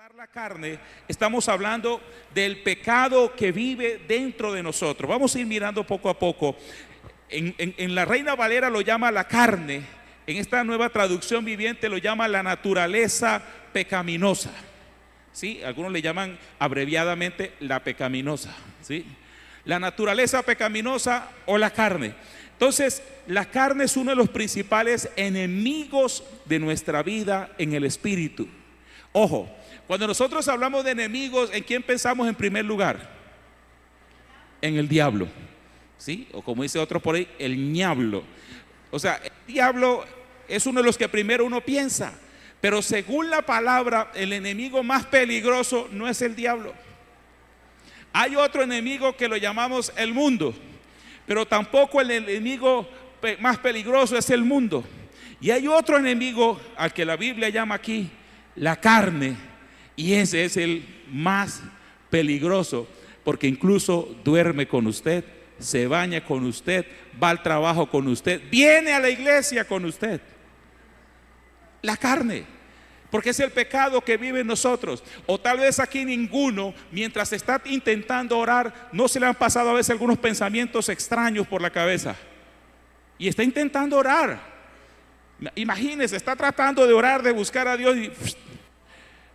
tratar la carne, estamos hablando del pecado que vive dentro de nosotros. Vamos a ir mirando poco a poco. En la Reina Valera lo llama la carne, en esta nueva traducción viviente lo llama la naturaleza pecaminosa. ¿Sí? Algunos le llaman abreviadamente la pecaminosa. ¿Sí? La naturaleza pecaminosa o la carne. Entonces, la carne es uno de los principales enemigos de nuestra vida en el espíritu. Ojo, cuando nosotros hablamos de enemigos, ¿en quién pensamos en primer lugar? En el diablo, ¿sí? O como dice otro por ahí, el ñablo. O sea, el diablo es uno de los que primero uno piensa. Pero según la palabra, el enemigo más peligroso no es el diablo. Hay otro enemigo que lo llamamos el mundo, pero tampoco el enemigo más peligroso es el mundo. Y hay otro enemigo al que la Biblia llama aquí la carne, y ese es el más peligroso, porque incluso duerme con usted, se baña con usted, va al trabajo con usted, viene a la iglesia con usted. La carne, porque es el pecado que vive en nosotros. O tal vez aquí ninguno, mientras está intentando orar, no se le han pasado a veces algunos pensamientos extraños por la cabeza y está intentando orar. Imagínese, está tratando de orar, de buscar a Dios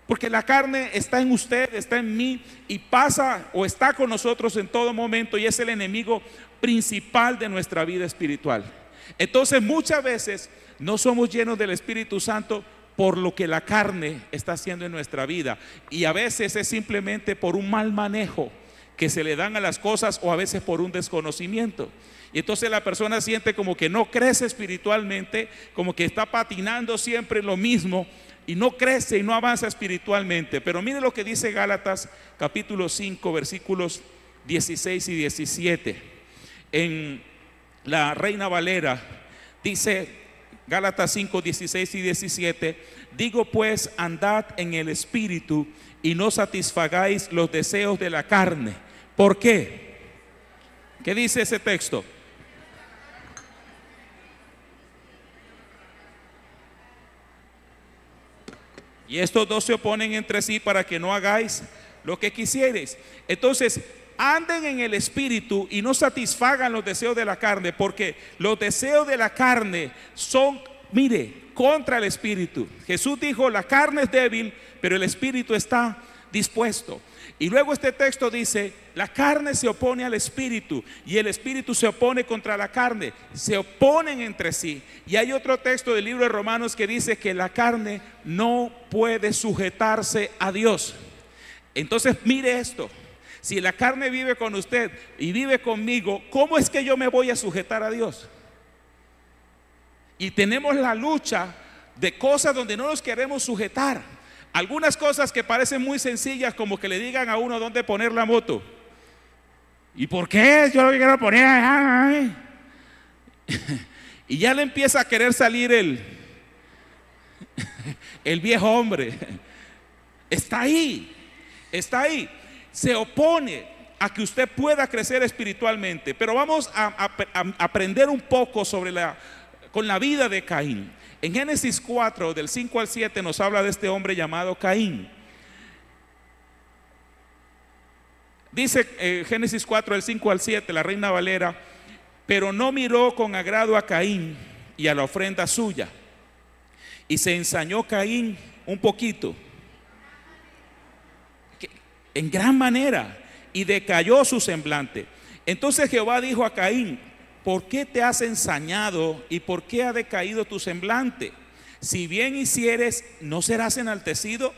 porque la carne está en usted, está en mí y pasa o está con nosotros en todo momento, y es el enemigo principal de nuestra vida espiritual. Entonces muchas veces no somos llenos del Espíritu Santo por lo que la carne está haciendo en nuestra vida, y a veces es simplemente por un mal manejo que se le dan a las cosas, o a veces por un desconocimiento. Y entonces la persona siente como que no crece espiritualmente, como que está patinando siempre lo mismo y no crece y no avanza espiritualmente. Pero mire lo que dice Gálatas capítulo 5 versículos 16 y 17 en la Reina Valera. Dice Gálatas 5, 16 y 17: digo pues, andad en el espíritu y no satisfagáis los deseos de la carne. ¿Por qué? ¿Qué dice ese texto? Y estos dos se oponen entre sí para que no hagáis lo que quisierais. Entonces, anden en el espíritu y no satisfagan los deseos de la carne, porque los deseos de la carne son, mire, contra el espíritu. Jesús dijo: la carne es débil, pero el espíritu está dispuesto. Y luego este texto dice: la carne se opone al espíritu y el espíritu se opone contra la carne, se oponen entre sí. Y hay otro texto del libro de Romanos que dice que la carne no puede sujetarse a Dios. Entonces mire esto: si la carne vive con usted y vive conmigo, ¿cómo es que yo me voy a sujetar a Dios? Y tenemos la lucha de cosas donde no nos queremos sujetar. Algunas cosas que parecen muy sencillas, como que le digan a uno dónde poner la moto. ¿Y por qué? Yo lo quiero poner. Y ya le empieza a querer salir el viejo hombre. Está ahí, está ahí. Se opone a que usted pueda crecer espiritualmente. Pero vamos a aprender un poco con la vida de Caín. En Génesis 4, del 5 al 7, nos habla de este hombre llamado Caín. Dice Génesis 4, del 5 al 7, la Reina Valera: pero no miró con agrado a Caín y a la ofrenda suya, y se ensañó Caín un poquito, en gran manera, y decayó su semblante. Entonces Jehová dijo a Caín: ¿por qué te has ensañado y por qué ha decaído tu semblante? Si bien hicieres, ¿no serás enaltecido?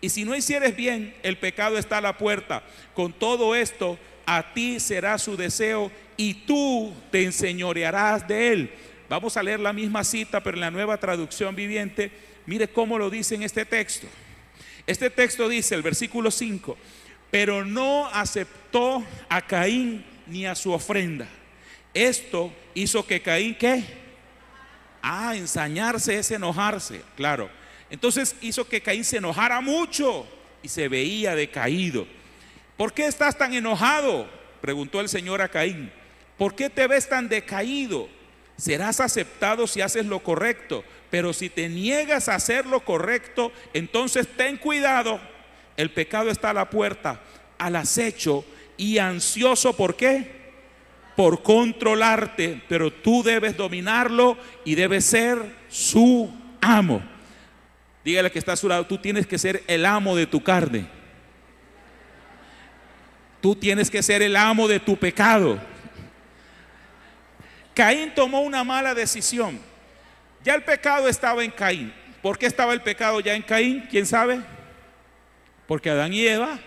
Y si no hicieres bien, el pecado está a la puerta. Con todo esto, a ti será su deseo y tú te enseñorearás de él. Vamos a leer la misma cita, pero en la nueva traducción viviente. Mire cómo lo dice en este texto. Este texto dice, el versículo 5: pero no aceptó a Caín ni a su ofrenda. Esto hizo que Caín, ¿qué? Ensañarse es enojarse, claro. Entonces hizo que Caín se enojara mucho y se veía decaído. ¿Por qué estás tan enojado?, preguntó el Señor a Caín. ¿Por qué te ves tan decaído? Serás aceptado si haces lo correcto, pero si te niegas a hacer lo correcto, entonces ten cuidado El pecado está a la puerta, al acecho y ansioso. ¿Por qué? Por controlarte, pero tú debes dominarlo y debes ser su amo. Dígale que está a su lado, tú tienes que ser el amo de tu carne. Tú tienes que ser el amo de tu pecado. Caín tomó una mala decisión. Ya el pecado estaba en Caín. ¿Por qué estaba el pecado ya en Caín? ¿Quién sabe? Porque Adán y Eva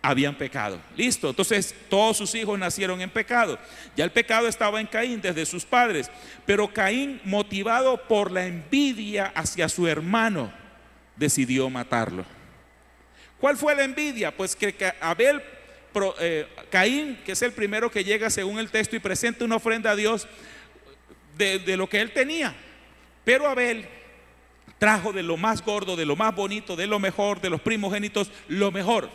habían pecado. Listo. Entonces todos sus hijos nacieron en pecado. Ya el pecado estaba en Caín desde sus padres. Pero Caín, motivado por la envidia hacia su hermano, decidió matarlo. ¿Cuál fue la envidia? Pues que Caín, que es el primero que llega según el texto y presenta una ofrenda a Dios de lo que él tenía. Pero Abel trajo de lo más gordo, de lo más bonito, de lo mejor, de los primogénitos, lo mejor,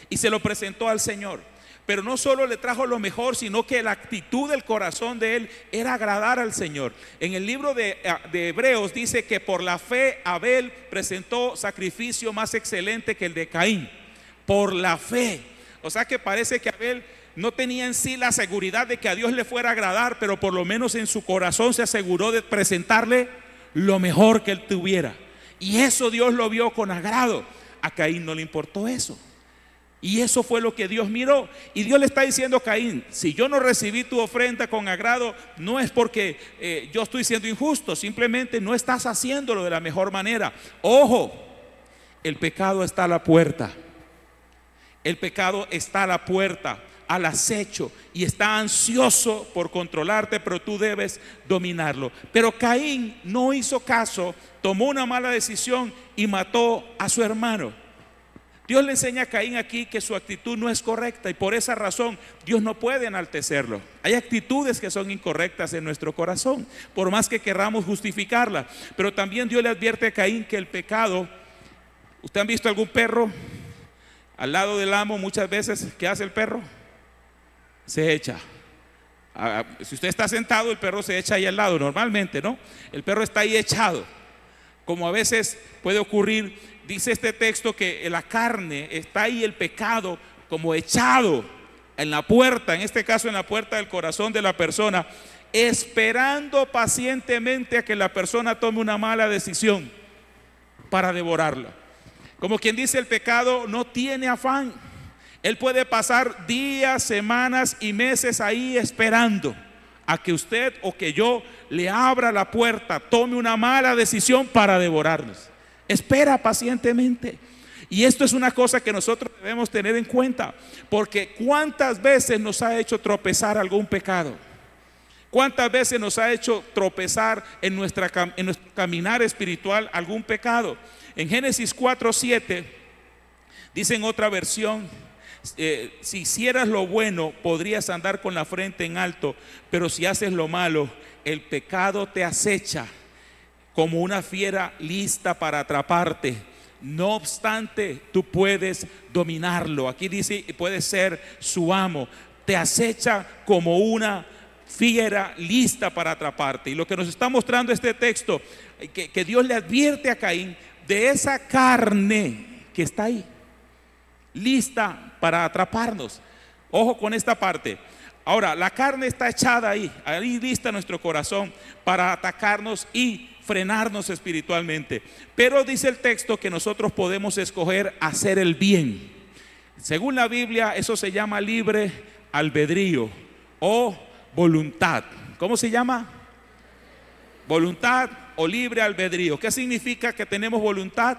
y se lo presentó al Señor. Pero no solo le trajo lo mejor, sino que la actitud del corazón de él era agradar al Señor. En el libro de Hebreos dice que por la fe Abel presentó sacrificio más excelente que el de Caín. Por la fe. O sea que parece que Abel no tenía en sí la seguridad de que a Dios le fuera a agradar, pero por lo menos en su corazón se aseguró de presentarle lo mejor que él tuviera. Y eso Dios lo vio con agrado. A Caín no le importó eso. Y eso fue lo que Dios miró. Y Dios le está diciendo a Caín: si yo no recibí tu ofrenda con agrado, no es porque yo estoy siendo injusto, simplemente no estás haciéndolo de la mejor manera. Ojo, el pecado está a la puerta. El pecado está a la puerta, al acecho, y está ansioso por controlarte, pero tú debes dominarlo. Pero Caín no hizo caso, tomó una mala decisión y mató a su hermano. Dios le enseña a Caín aquí que su actitud no es correcta, y por esa razón Dios no puede enaltecerlo. Hay actitudes que son incorrectas en nuestro corazón, por más que querramos justificarlas. Pero también Dios le advierte a Caín que el pecado. ¿Usted han visto algún perro al lado del amo? Muchas veces, ¿qué hace el perro? Se echa. Si usted está sentado, el perro se echa ahí al lado, normalmente, ¿no? El perro está ahí echado. Como a veces puede ocurrir, dice este texto que la carne está ahí, el pecado, como echado en la puerta, en este caso en la puerta del corazón de la persona, esperando pacientemente a que la persona tome una mala decisión para devorarla. Como quien dice, el pecado no tiene afán. Él puede pasar días, semanas y meses ahí esperando a que usted o que yo le abra la puerta, tome una mala decisión para devorarnos. Espera pacientemente. Y esto es una cosa que nosotros debemos tener en cuenta, porque ¿cuántas veces nos ha hecho tropezar algún pecado? ¿Cuántas veces nos ha hecho tropezar en nuestro caminar espiritual algún pecado? En Génesis 4:7 dice en otra versión: si hicieras lo bueno, podrías andar con la frente en alto, pero si haces lo malo, el pecado te acecha como una fiera lista para atraparte. No obstante, tú puedes dominarlo. Aquí dice, puedes ser su amo. Te acecha como una fiera lista para atraparte. Y lo que nos está mostrando este texto, que Dios le advierte a Caín de esa carne que está ahí, lista para atraparnos. Ojo con esta parte. Ahora, la carne está echada ahí lista en nuestro corazón para atacarnos y frenarnos espiritualmente. Pero dice el texto que nosotros podemos escoger hacer el bien. Según la Biblia, eso se llama libre albedrío o voluntad. ¿Cómo se llama? Voluntad o libre albedrío. ¿Qué significa que tenemos voluntad?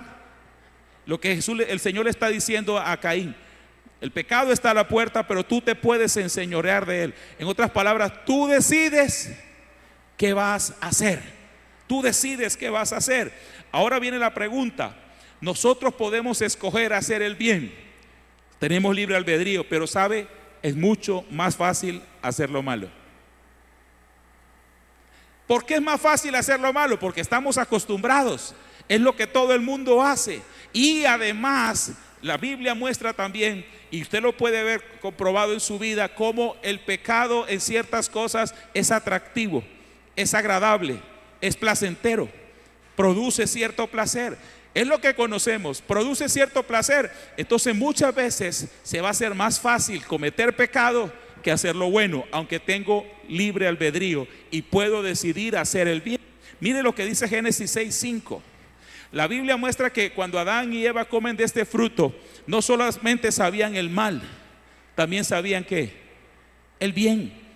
Lo que el Señor le está diciendo a Caín: el pecado está a la puerta, pero tú te puedes enseñorear de él. En otras palabras, tú decides qué vas a hacer. Tú decides qué vas a hacer. Ahora viene la pregunta: nosotros podemos escoger hacer el bien, tenemos libre albedrío, pero ¿sabe? Es mucho más fácil hacer lo malo. ¿Por qué es más fácil hacer lo malo? Porque estamos acostumbrados. Es lo que todo el mundo hace. Y además, la Biblia muestra también, y usted lo puede ver comprobado en su vida, cómo el pecado en ciertas cosas es atractivo, es agradable, es placentero, produce cierto placer. es lo que conocemos, produce cierto placer, entonces muchas veces se va a hacer más fácil cometer pecado que hacer lo bueno, aunque tengo libre albedrío y puedo decidir hacer el bien. Mire lo que dice Génesis 6:5. La Biblia muestra que cuando Adán y Eva comen de este fruto, no solamente sabían el mal, también sabían ¿qué? El bien.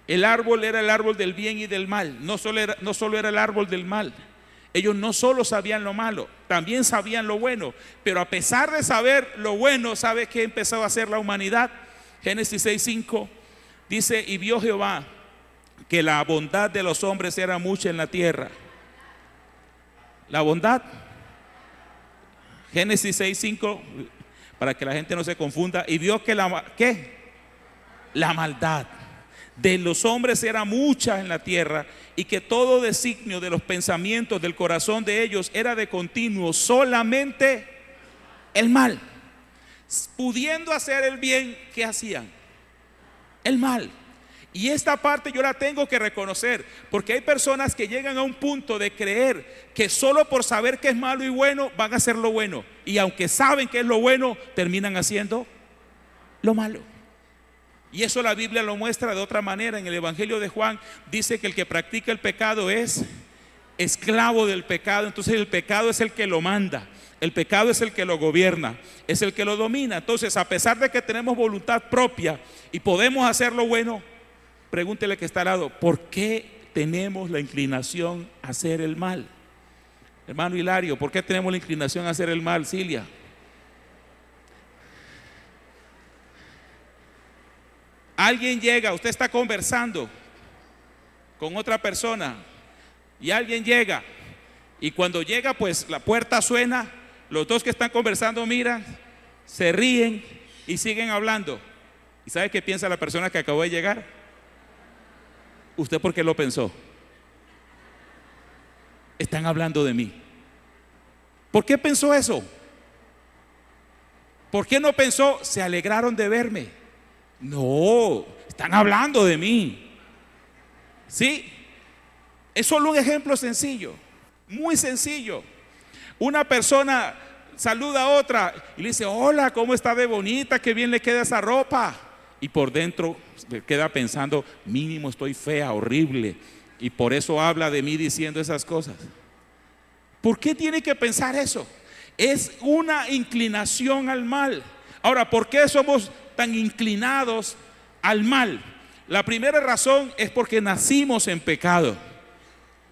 El árbol era el árbol del bien y del mal, no solo era el árbol del mal. Ellos no solo sabían lo malo, también sabían lo bueno. Pero a pesar de saber lo bueno, ¿sabe qué empezó a hacer la humanidad? Génesis 6:5 dice: y vio Jehová que la bondad de los hombres era mucha en la tierra. La bondad, Génesis 6:5, para que la gente no se confunda. Y vio que la maldad de los hombres era mucha en la tierra, y que todo designio de los pensamientos del corazón de ellos era de continuo solamente el mal. Pudiendo hacer el bien, ¿qué hacían? El mal. Y esta parte yo la tengo que reconocer, porque hay personas que llegan a un punto de creer que solo por saber que es malo y bueno van a hacer lo bueno, y aunque saben que es lo bueno, terminan haciendo lo malo. Y eso la Biblia lo muestra de otra manera. En el Evangelio de Juan dice que el que practica el pecado es esclavo del pecado. Entonces el pecado es el que lo manda, el pecado es el que lo gobierna, es el que lo domina. Entonces, a pesar de que tenemos voluntad propia y podemos hacer lo bueno, pregúntele que está al lado: ¿por qué tenemos la inclinación a hacer el mal? Hermano Hilario, ¿por qué tenemos la inclinación a hacer el mal? Cilia. Alguien llega, usted está conversando con otra persona y alguien llega, y cuando llega pues la puerta suena, los dos que están conversando miran, se ríen y siguen hablando. ¿Y sabe qué piensa la persona que acabó de llegar? ¿Usted por qué lo pensó? Están hablando de mí. ¿Por qué pensó eso? ¿Por qué no pensó, se alegraron de verme? No, están hablando de mí. ¿Sí? Es solo un ejemplo sencillo, muy sencillo. Una persona saluda a otra y le dice: hola, ¿cómo está de bonita? Qué bien le queda esa ropa. Y por dentro se queda pensando: mínimo estoy fea, horrible, y por eso habla de mí diciendo esas cosas. ¿Por qué tiene que pensar eso? Es una inclinación al mal. Ahora, ¿por qué somos tan inclinados al mal? La primera razón es porque nacimos en pecado.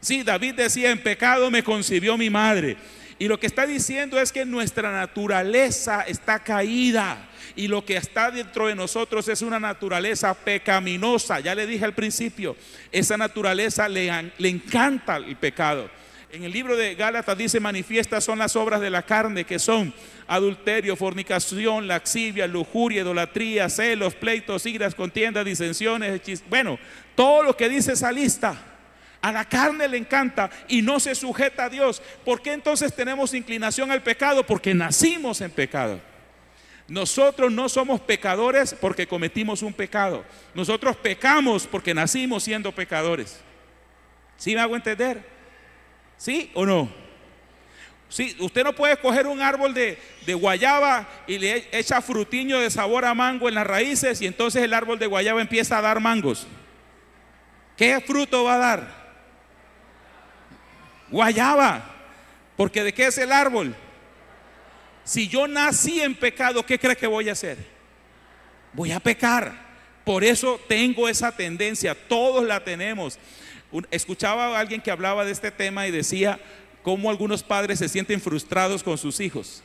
Sí, David decía: en pecado me concibió mi madre. Y lo que está diciendo es que nuestra naturaleza está caída, y lo que está dentro de nosotros es una naturaleza pecaminosa. Ya le dije al principio, esa naturaleza le encanta el pecado. En el libro de Gálatas dice: manifiestas son las obras de la carne, que son adulterio, fornicación, laxivia, lujuria, idolatría, celos, pleitos, iras, contiendas, disensiones, bueno, todo lo que dice esa lista. A la carne le encanta y no se sujeta a Dios. ¿Por qué entonces tenemos inclinación al pecado? Porque nacimos en pecado. Nosotros no somos pecadores porque cometimos un pecado. Nosotros pecamos porque nacimos siendo pecadores. ¿Sí me hago entender? ¿Sí o no? Sí, usted no puede coger un árbol de guayaba y le echa frutiño de sabor a mango en las raíces, y entonces el árbol de guayaba empieza a dar mangos. ¿Qué fruto va a dar? Guayaba. Porque ¿de qué es el árbol? Si yo nací en pecado, ¿qué cree que voy a hacer? Voy a pecar. Por eso tengo esa tendencia, todos la tenemos. Escuchaba a alguien que hablaba de este tema y decía cómo algunos padres se sienten frustrados con sus hijos,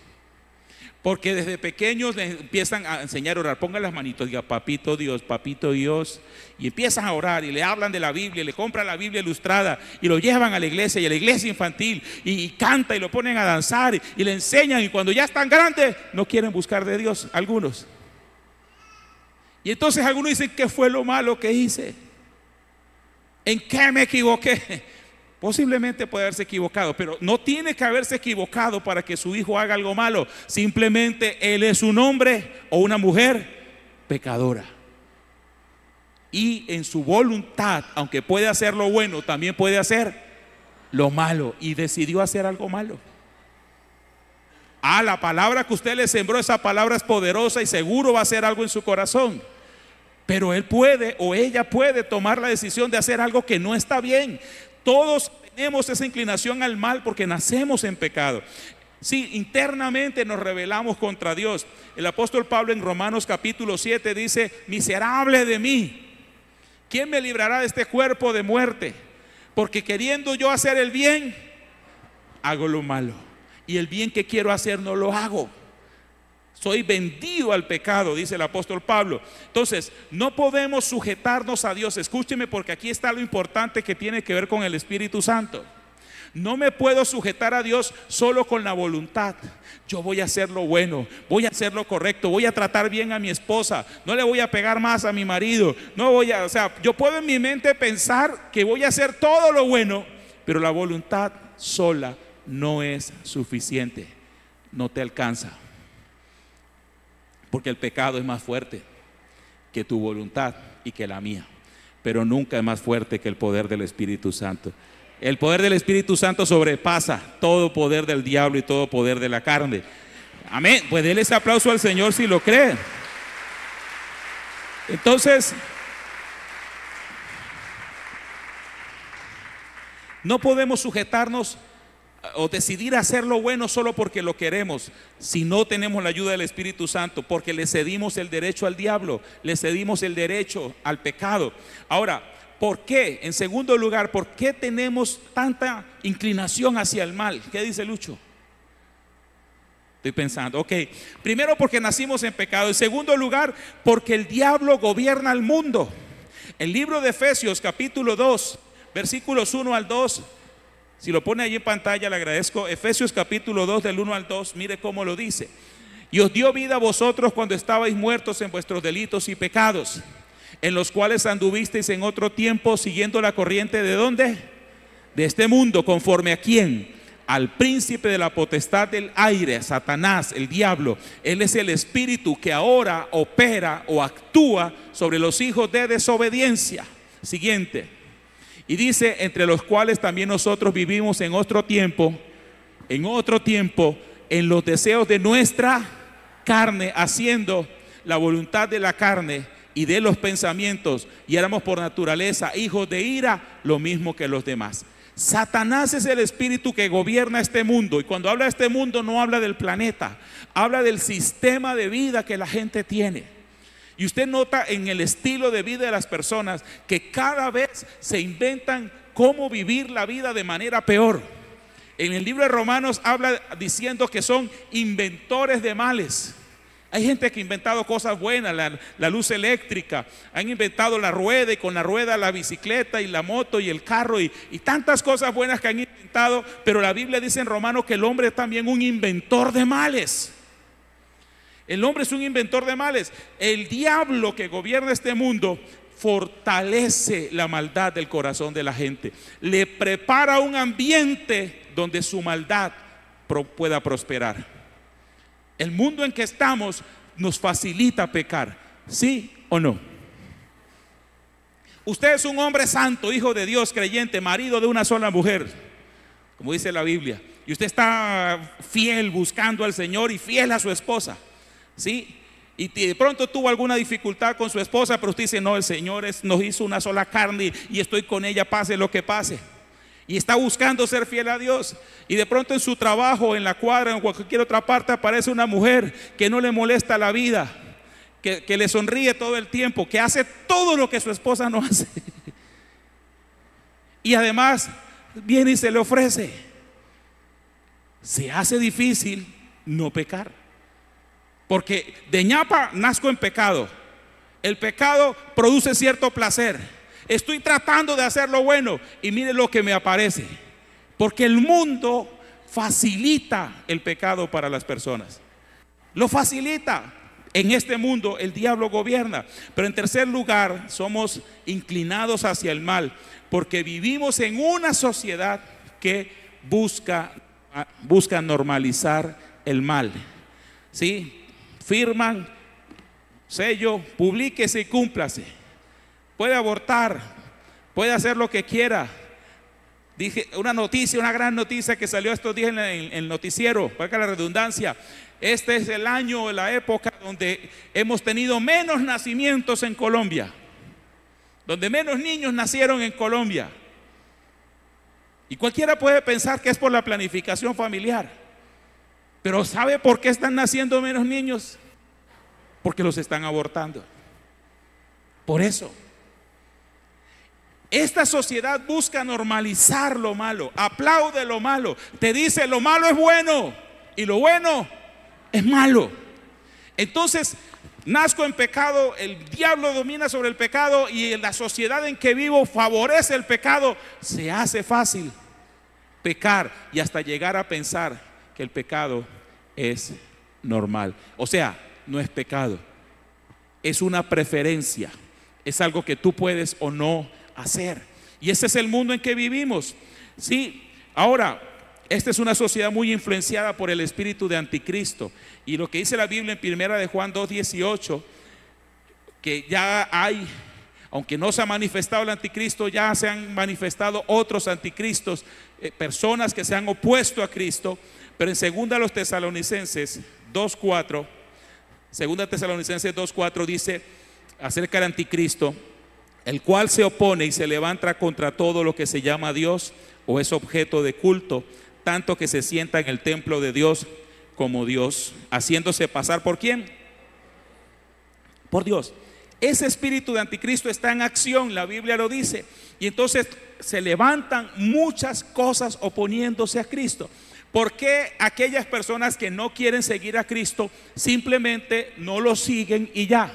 porque desde pequeños les empiezan a enseñar a orar. Pongan las manitos, diga: papito Dios, y empiezan a orar y le hablan de la Biblia, le compran la Biblia ilustrada y lo llevan a la iglesia, y a la iglesia infantil, y canta y lo ponen a danzar y le enseñan, y cuando ya están grandes no quieren buscar de Dios, algunos. Y entonces algunos dicen: ¿qué fue lo malo que hice? ¿En qué me equivoqué? Posiblemente puede haberse equivocado, pero no tiene que haberse equivocado para que su hijo haga algo malo. Simplemente él es un hombre o una mujer pecadora, y en su voluntad, aunque puede hacer lo bueno, también puede hacer lo malo, y decidió hacer algo malo. La palabra que usted le sembró, esa palabra es poderosa y seguro va a hacer algo en su corazón. Pero él puede o ella puede tomar la decisión de hacer algo que no está bien. Todos tenemos esa inclinación al mal porque nacemos en pecado. Sí, internamente nos rebelamos contra Dios. El apóstol Pablo en Romanos capítulo 7 dice: miserable de mí, ¿quién me librará de este cuerpo de muerte? Porque queriendo yo hacer el bien, hago lo malo, y el bien que quiero hacer no lo hago. Soy vendido al pecado, dice el apóstol Pablo. Entonces, no podemos sujetarnos a Dios. Escúcheme, porque aquí está lo importante que tiene que ver con el Espíritu Santo. No me puedo sujetar a Dios solo con la voluntad. Yo voy a hacer lo bueno, voy a hacer lo correcto, voy a tratar bien a mi esposa, no le voy a pegar más a mi marido, yo puedo en mi mente pensar que voy a hacer todo lo bueno, pero la voluntad sola no es suficiente, no te alcanza, porque el pecado es más fuerte que tu voluntad y que la mía, pero nunca es más fuerte que el poder del Espíritu Santo. El poder del Espíritu Santo sobrepasa todo poder del diablo y todo poder de la carne. Amén. Pues déle ese aplauso al Señor si lo cree. Entonces, no podemos sujetarnos o decidir hacer lo bueno solo porque lo queremos, si no tenemos la ayuda del Espíritu Santo, porque le cedimos el derecho al diablo, le cedimos el derecho al pecado. Ahora, ¿por qué? En segundo lugar, ¿por qué tenemos tanta inclinación hacia el mal? ¿Qué dice Lucho? Estoy pensando, ok. Primero, porque nacimos en pecado. En segundo lugar, porque el diablo gobierna el mundo. El libro de Efesios capítulo 2, versículos 1 al 2. Si lo pone ahí en pantalla, le agradezco. Efesios capítulo 2, del 1 al 2, mire cómo lo dice. Y os dio vida a vosotros cuando estabais muertos en vuestros delitos y pecados, en los cuales anduvisteis en otro tiempo siguiendo la corriente ¿de dónde? De este mundo, conforme a quién? Al príncipe de la potestad del aire, Satanás, el diablo. Él es el espíritu que ahora opera o actúa sobre los hijos de desobediencia. Siguiente. Y dice: entre los cuales también nosotros vivimos en otro tiempo, en los deseos de nuestra carne, haciendo la voluntad de la carne y de los pensamientos, y éramos por naturaleza hijos de ira, lo mismo que los demás. Satanás es el espíritu que gobierna este mundo, y cuando habla de este mundo no habla del planeta, habla del sistema de vida que la gente tiene. Y usted nota en el estilo de vida de las personas que cada vez se inventan cómo vivir la vida de manera peor. En el libro de Romanos habla diciendo que son inventores de males. Hay gente que ha inventado cosas buenas, la luz eléctrica, han inventado la rueda, y con la rueda la bicicleta y la moto y el carro y tantas cosas buenas que han inventado. Pero la Biblia dice en Romanos que el hombre es también un inventor de males. El hombre es un inventor de males. El diablo que gobierna este mundo fortalece la maldad del corazón de la gente, le prepara un ambiente donde su maldad pueda prosperar. El mundo en que estamos nos facilita pecar, ¿sí o no? Usted es un hombre santo, hijo de Dios, creyente, marido de una sola mujer, como dice la Biblia, y usted está fiel buscando al Señor y fiel a su esposa, ¿sí? Y de pronto tuvo alguna dificultad con su esposa, pero usted dice: no, el Señor nos hizo una sola carne y estoy con ella pase lo que pase. Y está buscando ser fiel a Dios. Y de pronto en su trabajo, en la cuadra, en cualquier otra parte, aparece una mujer que no le molesta la vida, que le sonríe todo el tiempo, que hace todo lo que su esposa no hace. Y además viene y se le ofrece. Se hace difícil no pecar, porque de ñapa nazco en pecado. El pecado produce cierto placer. Estoy tratando de hacer lo bueno y mire lo que me aparece, porque el mundo facilita el pecado para las personas, lo facilita. En este mundo el diablo gobierna. Pero en tercer lugar, somos inclinados hacia el mal porque vivimos en una sociedad que busca normalizar el mal, ¿sí? Firman sello, publíquese y cúmplase. Puede abortar, puede hacer lo que quiera, Dije una noticia, una gran noticia que salió estos días en el noticiero, valga la redundancia. Este es el año, la época donde hemos tenido menos nacimientos en Colombia, donde menos niños nacieron en Colombia. Y cualquiera puede pensar que es por la planificación familiar, pero ¿sabe por qué están naciendo menos niños? Porque los están abortando. Por eso. Esta sociedad busca normalizar lo malo, aplaude lo malo, te dice lo malo es bueno y lo bueno es malo. Entonces, nazco en pecado, el diablo domina sobre el pecado y en la sociedad en que vivo favorece el pecado. Se hace fácil pecar y hasta llegar a pensar que el pecado es normal. O sea, no es pecado, es una preferencia, es algo que tú puedes o no hacer. Y ese es el mundo en que vivimos. Sí, ahora, esta es una sociedad muy influenciada por el espíritu de anticristo. Y lo que dice la Biblia en primera de Juan 2:18, que ya hay, aunque no se ha manifestado el anticristo, ya se han manifestado otros anticristos, personas que se han opuesto a Cristo. Pero en segunda los Tesalonicenses 2:4, segunda Tesalonicenses 2:4 dice acerca del anticristo: el cual se opone y se levanta contra todo lo que se llama Dios o es objeto de culto, tanto que se sienta en el templo de Dios como Dios, haciéndose pasar ¿por quién? Por Dios. Ese espíritu de anticristo está en acción, la Biblia lo dice. Y entonces se levantan muchas cosas oponiéndose a Cristo. ¿Por qué aquellas personas que no quieren seguir a Cristo simplemente no lo siguen y ya?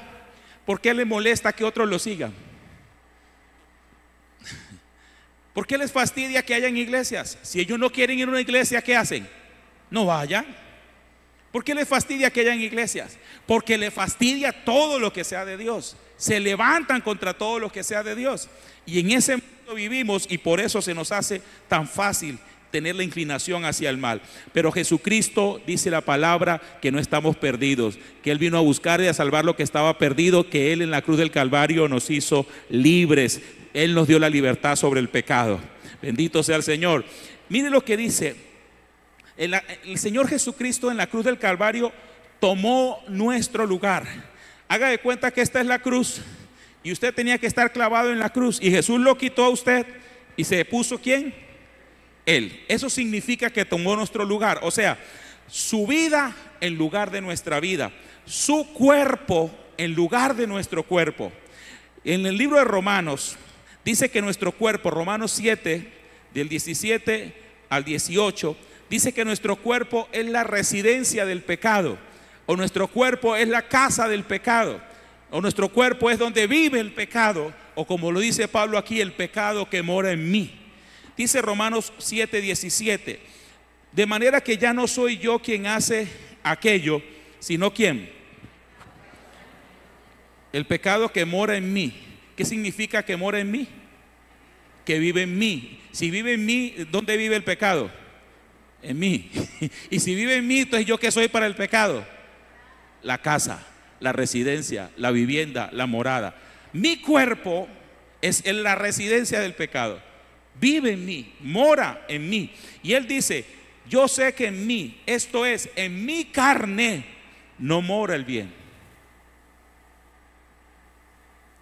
¿Por qué les molesta que otros lo sigan? ¿Por qué les fastidia que hayan iglesias? Si ellos no quieren ir a una iglesia, ¿qué hacen? No vayan. ¿Por qué les fastidia que hayan iglesias? Porque les fastidia todo lo que sea de Dios. Se levantan contra todo lo que sea de Dios. Y en ese mundo vivimos y por eso se nos hace tan fácil tener la inclinación hacia el mal. Pero Jesucristo dice la palabra que no estamos perdidos, que Él vino a buscar y a salvar lo que estaba perdido, que Él en la cruz del Calvario nos hizo libres. Él nos dio la libertad sobre el pecado. Bendito sea el Señor. Mire lo que dice el Señor Jesucristo en la cruz del Calvario. Tomó nuestro lugar. Haga de cuenta que esta es la cruz y usted tenía que estar clavado en la cruz y Jesús lo quitó a usted y se puso ¿quién? Él. Eso significa que tomó nuestro lugar. O sea, su vida en lugar de nuestra vida, su cuerpo en lugar de nuestro cuerpo. En el libro de Romanos dice que nuestro cuerpo, Romanos 7, del 17 al 18, dice que nuestro cuerpo es la residencia del pecado, o nuestro cuerpo es la casa del pecado, o nuestro cuerpo es donde vive el pecado, o como lo dice Pablo aquí, el pecado que mora en mí. Dice Romanos 7, 17, de manera que ya no soy yo quien hace aquello, sino ¿quién? El pecado que mora en mí. ¿Qué significa que mora en mí? Que vive en mí. Si vive en mí, ¿dónde vive el pecado? En mí. Y si vive en mí, entonces ¿yo qué soy para el pecado? La casa, la residencia, la vivienda, la morada. Mi cuerpo es la residencia del pecado. Vive en mí, mora en mí. Y Él dice, yo sé que en mí, esto es, en mi carne, no mora el bien.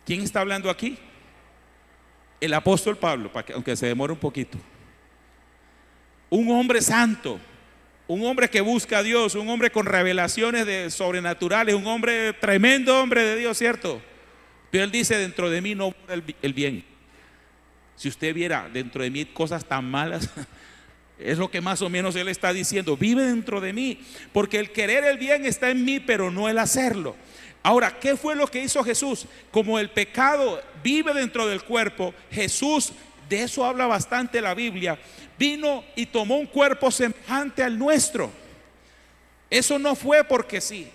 ¿Quién está hablando aquí? El apóstol Pablo, aunque se demore un poquito. Un hombre santo, un hombre que busca a Dios, un hombre con revelaciones sobrenaturales, un hombre, tremendo hombre de Dios, ¿cierto? Pero él dice, dentro de mí no mora el bien. Si usted viera dentro de mí cosas tan malas, es lo que más o menos él está diciendo. Vive dentro de mí, porque el querer el bien está en mí, pero no el hacerlo. Ahora, ¿qué fue lo que hizo Jesús? Como el pecado vive dentro del cuerpo, Jesús, de eso habla bastante la Biblia, vino y tomó un cuerpo semejante al nuestro. Eso no fue porque sí.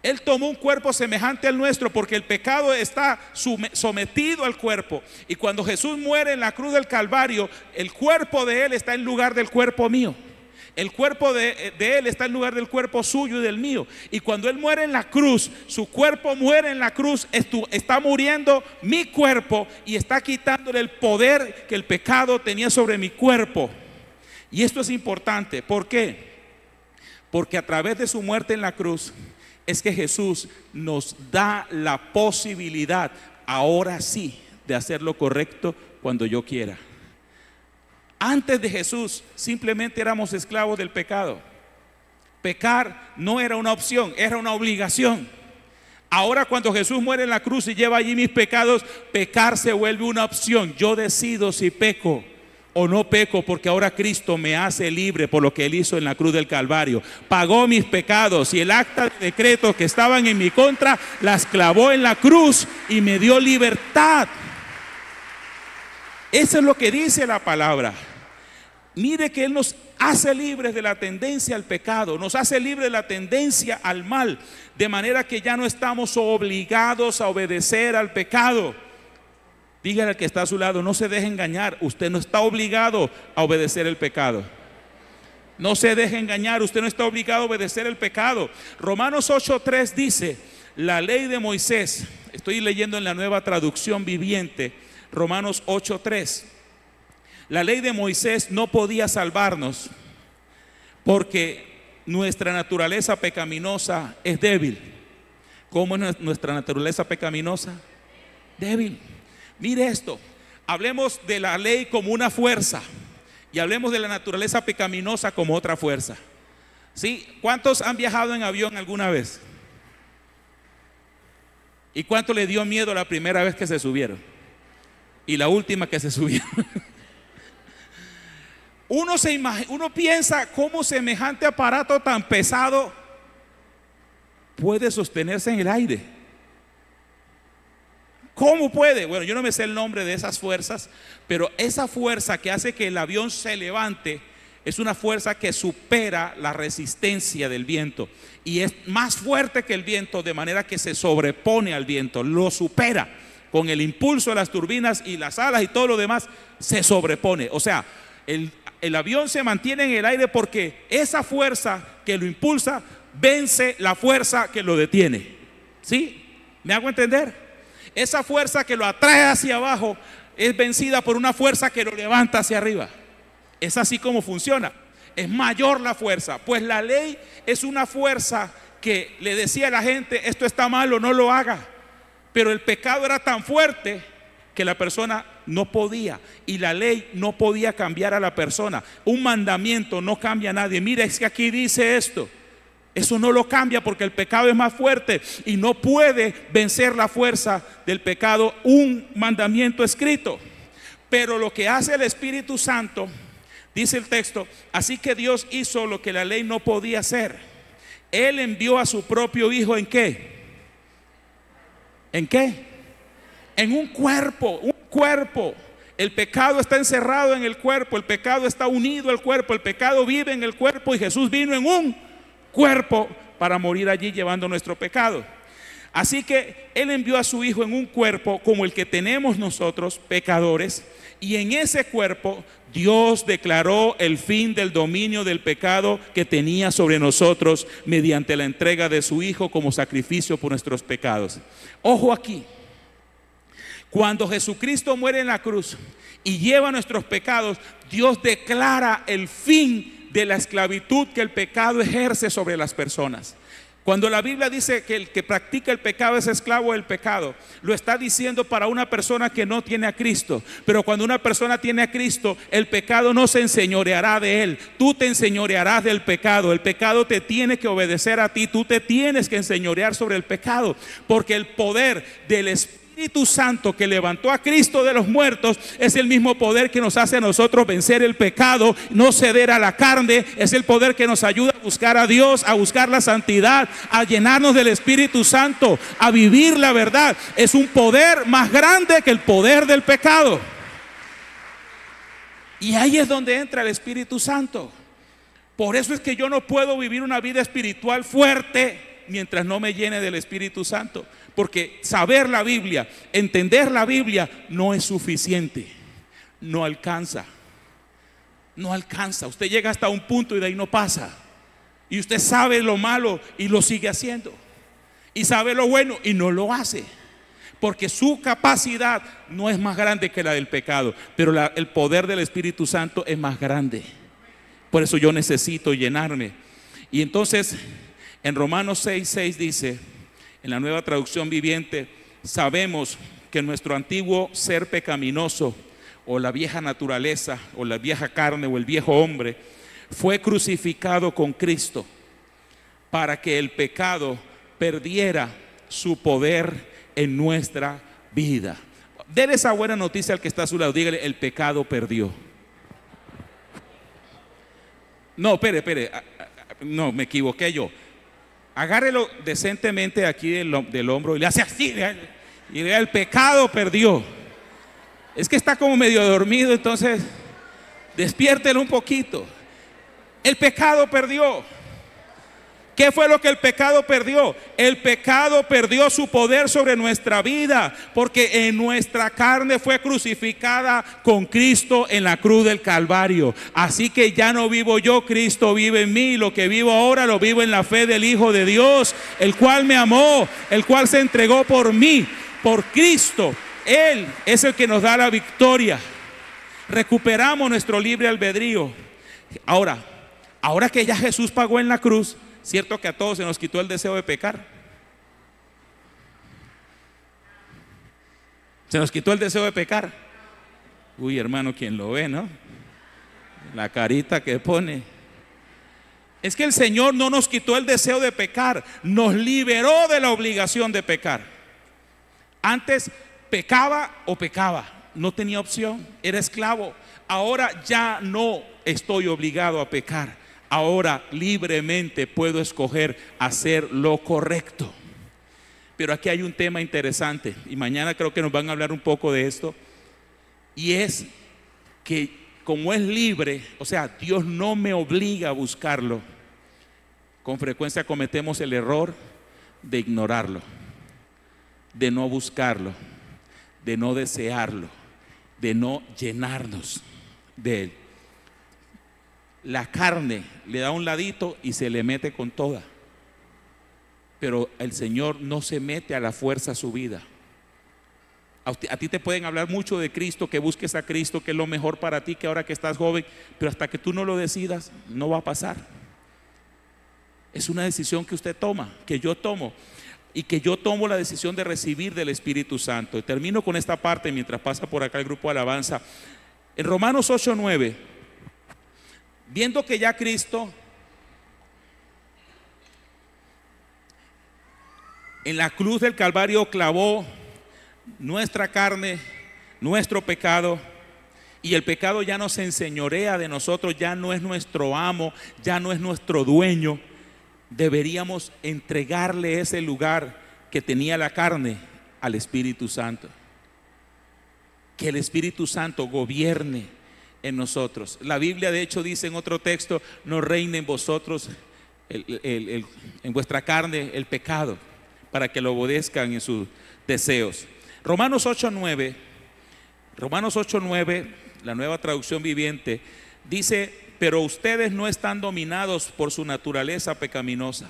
Él tomó un cuerpo semejante al nuestro porque el pecado está sometido al cuerpo. Y cuando Jesús muere en la cruz del Calvario, el cuerpo de Él está en lugar del cuerpo mío. El cuerpo de Él está en lugar del cuerpo suyo y del mío. Y cuando Él muere en la cruz, su cuerpo muere en la cruz, está muriendo mi cuerpo y está quitándole el poder que el pecado tenía sobre mi cuerpo. Y esto es importante. ¿Por qué? Porque a través de su muerte en la cruz es que Jesús nos da la posibilidad, ahora sí, de hacer lo correcto cuando yo quiera. Antes de Jesús simplemente éramos esclavos del pecado. Pecar no era una opción, era una obligación. Ahora cuando Jesús muere en la cruz y lleva allí mis pecados, pecar se vuelve una opción. Yo decido si peco o no peco, porque ahora Cristo me hace libre por lo que Él hizo en la cruz del Calvario. Pagó mis pecados y el acta de decreto que estaban en mi contra las clavó en la cruz y me dio libertad. Eso es lo que dice la palabra. Mire que Él nos hace libres de la tendencia al pecado, nos hace libres de la tendencia al mal, de manera que ya no estamos obligados a obedecer al pecado. Dígale al que está a su lado, no se deje engañar, usted no está obligado a obedecer el pecado. No se deje engañar, usted no está obligado a obedecer el pecado. Romanos 8:3 dice, la ley de Moisés, estoy leyendo en la Nueva Traducción Viviente, Romanos 8:3. La ley de Moisés no podía salvarnos porque nuestra naturaleza pecaminosa es débil. ¿Cómo es nuestra naturaleza pecaminosa? Débil. Mire esto, hablemos de la ley como una fuerza y hablemos de la naturaleza pecaminosa como otra fuerza. ¿Sí? ¿Cuántos han viajado en avión alguna vez? ¿Y cuánto le dio miedo la primera vez que se subieron? Y la última que se subieron. Uno piensa cómo semejante aparato tan pesado puede sostenerse en el aire. ¿Cómo puede? Bueno, yo no me sé el nombre de esas fuerzas, pero esa fuerza que hace que el avión se levante es una fuerza que supera la resistencia del viento y es más fuerte que el viento, de manera que se sobrepone al viento, lo supera con el impulso de las turbinas y las alas y todo lo demás, se sobrepone. O sea, el avión se mantiene en el aire porque esa fuerza que lo impulsa vence la fuerza que lo detiene. ¿Sí? ¿Me hago entender? Esa fuerza que lo atrae hacia abajo es vencida por una fuerza que lo levanta hacia arriba. Es así como funciona. Es mayor la fuerza. Pues la ley es una fuerza que le decía a la gente, esto está malo, no lo haga. Pero el pecado era tan fuerte que la persona no podía, y la ley no podía cambiar a la persona. Un mandamiento no cambia a nadie. Mira, es que aquí dice esto. Eso no lo cambia porque el pecado es más fuerte y no puede vencer la fuerza del pecado un mandamiento escrito. Pero lo que hace el Espíritu Santo, dice el texto, así que Dios hizo lo que la ley no podía hacer. Él envió a su propio Hijo, ¿en qué? ¿En qué? En un cuerpo, un cuerpo. El pecado está encerrado en el cuerpo, el pecado está unido al cuerpo, el pecado vive en el cuerpo y Jesús vino en un cuerpo para morir allí llevando nuestro pecado. Así que Él envió a su Hijo en un cuerpo como el que tenemos nosotros, pecadores, y en ese cuerpo Dios declaró el fin del dominio del pecado que tenía sobre nosotros mediante la entrega de su Hijo como sacrificio por nuestros pecados. Ojo aquí. Cuando Jesucristo muere en la cruz y lleva nuestros pecados, Dios declara el fin de la esclavitud que el pecado ejerce sobre las personas. Cuando la Biblia dice que el que practica el pecado es esclavo del pecado, lo está diciendo para una persona que no tiene a Cristo. Pero cuando una persona tiene a Cristo, el pecado no se enseñoreará de él. Tú te enseñorearás del pecado. El pecado te tiene que obedecer a ti. Tú te tienes que enseñorear sobre el pecado, porque el poder del Espíritu Santo que levantó a Cristo de los muertos es el mismo poder que nos hace a nosotros vencer el pecado, no ceder a la carne. Es el poder que nos ayuda a buscar a Dios, a buscar la santidad, a llenarnos del Espíritu Santo, a vivir la verdad. Es un poder más grande que el poder del pecado. Y ahí es donde entra el Espíritu Santo. Por eso es que yo no puedo vivir una vida espiritual fuerte mientras no me llene del Espíritu Santo. Porque saber la Biblia, entender la Biblia no es suficiente, no alcanza. No alcanza. Usted llega hasta un punto y de ahí no pasa. Y usted sabe lo malo y lo sigue haciendo. Y sabe lo bueno y no lo hace. Porque su capacidad no es más grande que la del pecado. Pero el poder del Espíritu Santo es más grande. Por eso yo necesito llenarme. Y entonces en Romanos 6:6 dice, en la Nueva Traducción Viviente, sabemos que nuestro antiguo ser pecaminoso, o la vieja naturaleza, o la vieja carne, o el viejo hombre, fue crucificado con Cristo para que el pecado perdiera su poder en nuestra vida. Dele esa buena noticia al que está a su lado. Dígale: el pecado perdió. No, espere. No, me equivoqué yo. Agárrelo decentemente aquí del hombro y le hace así. Y el pecado perdió. Es que está como medio dormido, entonces despiértelo un poquito. El pecado perdió. ¿Qué fue lo que el pecado perdió? El pecado perdió su poder sobre nuestra vida, porque en nuestra carne fue crucificada con Cristo en la cruz del Calvario. Así que ya no vivo yo, Cristo vive en mí. Lo que vivo ahora lo vivo en la fe del Hijo de Dios, el cual me amó, el cual se entregó por mí. Por Cristo, Él es el que nos da la victoria. Recuperamos nuestro libre albedrío. Ahora que ya Jesús pagó en la cruz, ¿cierto que a todos se nos quitó el deseo de pecar? Se nos quitó el deseo de pecar. Uy, hermano, quien lo ve, ¿no? La carita que pone. Es que el Señor no nos quitó el deseo de pecar, nos liberó de la obligación de pecar. Antes pecaba, no tenía opción, era esclavo. Ahora ya no estoy obligado a pecar. Ahora libremente puedo escoger hacer lo correcto. Pero aquí hay un tema interesante, y mañana creo que nos van a hablar un poco de esto. Y es que como es libre, o sea, Dios no me obliga a buscarlo. Con frecuencia cometemos el error de ignorarlo, de no buscarlo, de no desearlo, de no llenarnos de Él. La carne le da un ladito y se le mete con toda. Pero el Señor no se mete a la fuerza a su vida. A ti te pueden hablar mucho de Cristo, que busques a Cristo, que es lo mejor para ti, que ahora que estás joven, pero hasta que tú no lo decidas, no va a pasar. Es una decisión que usted toma, que yo tomo, y que yo tomo la decisión de recibir del Espíritu Santo. Y termino con esta parte mientras pasa por acá el grupo de alabanza. En Romanos 8:9, viendo que ya Cristo en la cruz del Calvario clavó nuestra carne, nuestro pecado, y el pecado ya no se enseñorea de nosotros, ya no es nuestro amo, ya no es nuestro dueño. Deberíamos entregarle ese lugar que tenía la carne al Espíritu Santo. Que el Espíritu Santo gobierne en nosotros. La Biblia de hecho dice en otro texto: no reine en vosotros en vuestra carne el pecado, para que lo obedezcan en sus deseos. Romanos 8:9, la Nueva Traducción Viviente, dice: pero ustedes no están dominados por su naturaleza pecaminosa,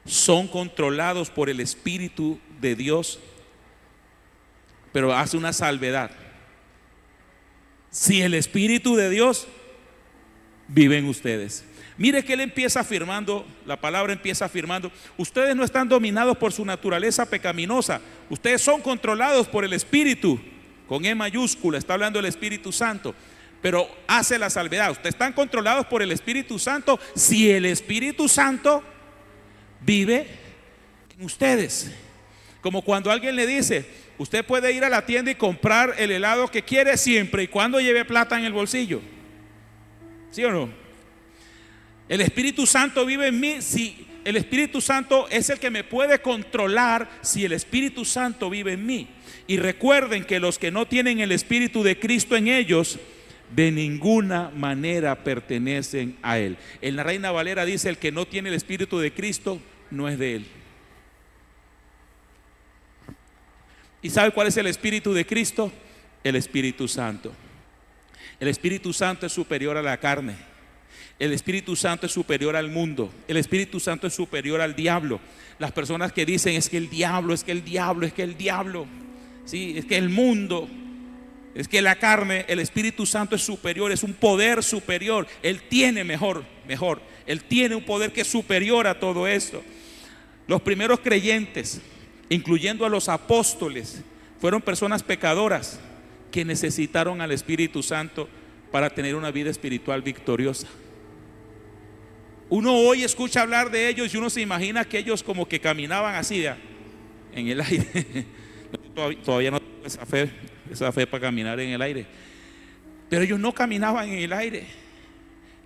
son controlados por el Espíritu de Dios. Pero hace una salvedad: si el Espíritu de Dios vive en ustedes. Mire que él empieza afirmando, la palabra empieza afirmando: ustedes no están dominados por su naturaleza pecaminosa, ustedes son controlados por el Espíritu, con E mayúscula, está hablando del Espíritu Santo. Pero hace la salvedad: ustedes están controlados por el Espíritu Santo si el Espíritu Santo vive en ustedes. Como cuando alguien le dice: usted puede ir a la tienda y comprar el helado que quiere siempre y cuando lleve plata en el bolsillo. ¿Sí o no? El Espíritu Santo vive en mí. Si el Espíritu Santo es el que me puede controlar, si el Espíritu Santo vive en mí. Y recuerden que los que no tienen el Espíritu de Cristo en ellos, de ninguna manera pertenecen a Él. En la Reina Valera dice: el que no tiene el Espíritu de Cristo no es de Él. ¿Y sabe cuál es el Espíritu de Cristo? El Espíritu Santo. El Espíritu Santo es superior a la carne. El Espíritu Santo es superior al mundo. El Espíritu Santo es superior al diablo. Las personas que dicen es que el diablo, es que el diablo, es que el diablo, sí, es que el mundo, es que la carne, el Espíritu Santo es superior, es un poder superior. Él tiene mejor. Él tiene un poder que es superior a todo esto. Los primeros creyentes, incluyendo a los apóstoles, fueron personas pecadoras que necesitaron al Espíritu Santo para tener una vida espiritual victoriosa. Uno hoy escucha hablar de ellos y uno se imagina que ellos como que caminaban así en el aire. Todavía no tengo esa fe para caminar en el aire. Pero ellos no caminaban en el aire.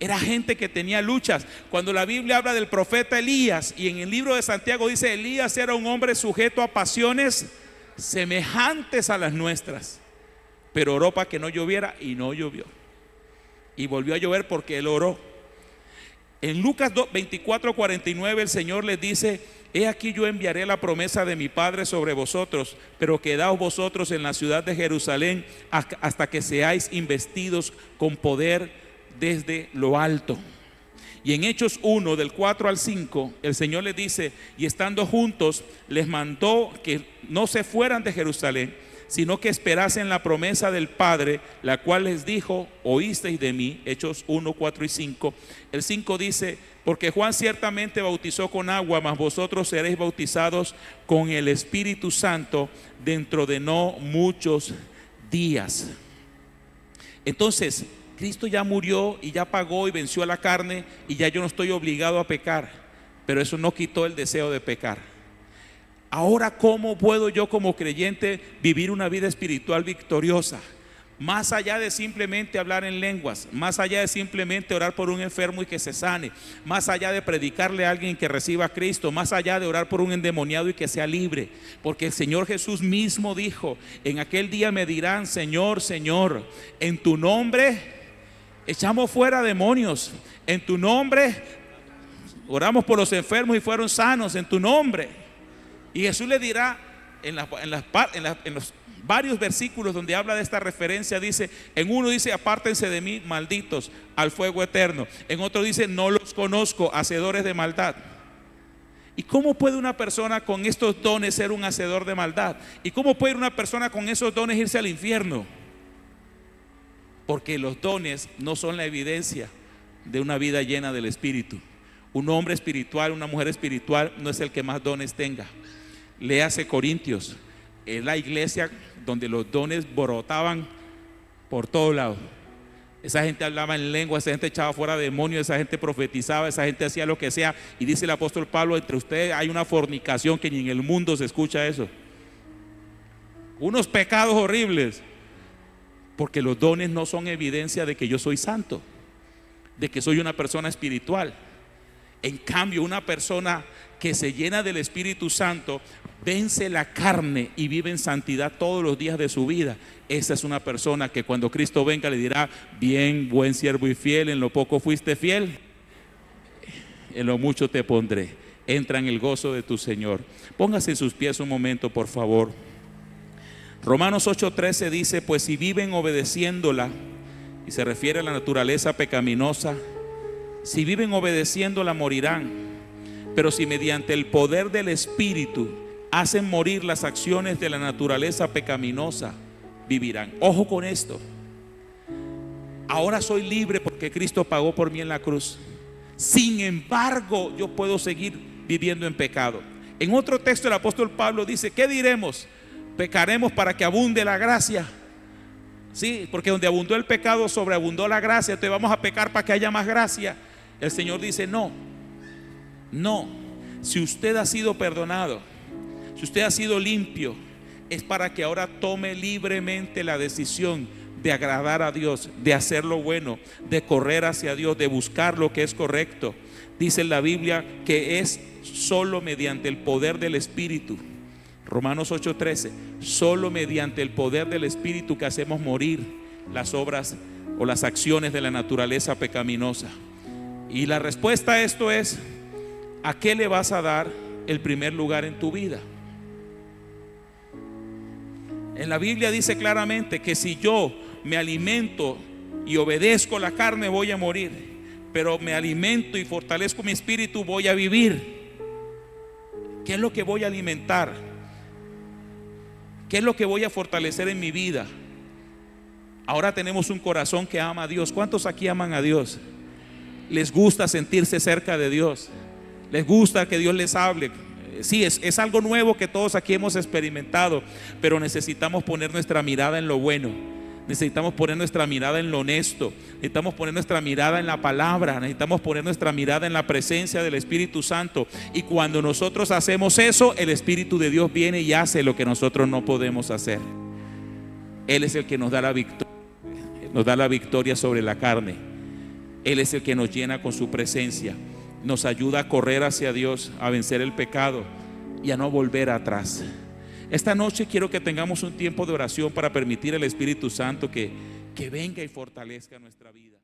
Era gente que tenía luchas. Cuando la Biblia habla del profeta Elías, y en el libro de Santiago dice: Elías era un hombre sujeto a pasiones semejantes a las nuestras, pero oró para que no lloviera, y no llovió. Y volvió a llover porque él oró. En Lucas 24:49 el Señor les dice: he aquí yo enviaré la promesa de mi Padre sobre vosotros, pero quedaos vosotros en la ciudad de Jerusalén hasta que seáis investidos con poder desde lo alto. Y en Hechos 1, del 4 al 5, el Señor les dice: y estando juntos, les mandó que no se fueran de Jerusalén, sino que esperasen la promesa del Padre, la cual les dijo: oísteis de mí. Hechos 1, 4 y 5. El 5 dice: porque Juan ciertamente bautizó con agua, mas vosotros seréis bautizados con el Espíritu Santo dentro de no muchos días. Entonces, Cristo ya murió y ya pagó y venció a la carne, y ya yo no estoy obligado a pecar, pero eso no quitó el deseo de pecar. Ahora, ¿cómo puedo yo como creyente vivir una vida espiritual victoriosa? Más allá de simplemente hablar en lenguas, más allá de simplemente orar por un enfermo y que se sane, más allá de predicarle a alguien que reciba a Cristo, más allá de orar por un endemoniado y que sea libre. Porque el Señor Jesús mismo dijo: en aquel día me dirán: Señor, Señor, en tu nombre echamos fuera demonios, en tu nombre oramos por los enfermos y fueron sanos, en tu nombre. Y Jesús le dirá en los varios versículos donde habla de esta referencia, dice, en uno dice: apártense de mí, malditos, al fuego eterno. En otro dice: no los conozco, hacedores de maldad. ¿Y cómo puede una persona con estos dones ser un hacedor de maldad? ¿Y cómo puede una persona con esos dones irse al infierno? Porque los dones no son la evidencia de una vida llena del Espíritu. Un hombre espiritual, una mujer espiritual no es el que más dones tenga. Léase Corintios, es la iglesia donde los dones brotaban por todo lado. Esa gente hablaba en lengua, esa gente echaba fuera demonios, esa gente profetizaba, esa gente hacía lo que sea. Y dice el apóstol Pablo: entre ustedes hay una fornicación que ni en el mundo se escucha eso. Unos pecados horribles. Porque los dones no son evidencia de que yo soy santo, de que soy una persona espiritual. En cambio, una persona que se llena del Espíritu Santo vence la carne y vive en santidad todos los días de su vida. Esa es una persona que cuando Cristo venga le dirá: bien, buen siervo y fiel, en lo poco fuiste fiel, en lo mucho te pondré. Entra en el gozo de tu Señor. Póngase en sus pies un momento, por favor. Romanos 8:13 dice: pues si viven obedeciéndola, y se refiere a la naturaleza pecaminosa, si viven obedeciéndola morirán, pero si mediante el poder del Espíritu hacen morir las acciones de la naturaleza pecaminosa, vivirán. Ojo con esto. Ahora soy libre porque Cristo pagó por mí en la cruz. Sin embargo, yo puedo seguir viviendo en pecado. En otro texto el apóstol Pablo dice: ¿qué diremos? ¿Pecaremos para que abunde la gracia? Sí, porque donde abundó el pecado, sobreabundó la gracia. Entonces vamos a pecar para que haya más gracia. El Señor dice: no. Si usted ha sido perdonado, si usted ha sido limpio, es para que ahora tome libremente la decisión de agradar a Dios, de hacer lo bueno, de correr hacia Dios, de buscar lo que es correcto. Dice en la Biblia que es solo mediante el poder del Espíritu. Romanos 8:13, solo mediante el poder del Espíritu que hacemos morir las obras o las acciones de la naturaleza pecaminosa. Y la respuesta a esto es: ¿a qué le vas a dar el primer lugar en tu vida? En la Biblia dice claramente que si yo me alimento y obedezco la carne, voy a morir, pero me alimento y fortalezco mi espíritu, voy a vivir. ¿Qué es lo que voy a alimentar? ¿Qué es lo que voy a fortalecer en mi vida? Ahora tenemos un corazón que ama a Dios. ¿Cuántos aquí aman a Dios? ¿Les gusta sentirse cerca de Dios? ¿Les gusta que Dios les hable? Sí, es algo nuevo que todos aquí hemos experimentado, pero necesitamos poner nuestra mirada en lo bueno. Necesitamos poner nuestra mirada en lo honesto. Necesitamos poner nuestra mirada en la palabra. Necesitamos poner nuestra mirada en la presencia del Espíritu Santo. Y cuando nosotros hacemos eso, el Espíritu de Dios viene y hace lo que nosotros no podemos hacer. Él es el que nos da la victoria. Nos da la victoria sobre la carne. Él es el que nos llena con su presencia. Nos ayuda a correr hacia Dios, a vencer el pecado y a no volver atrás. Esta noche quiero que tengamos un tiempo de oración para permitir al Espíritu Santo que venga y fortalezca nuestra vida.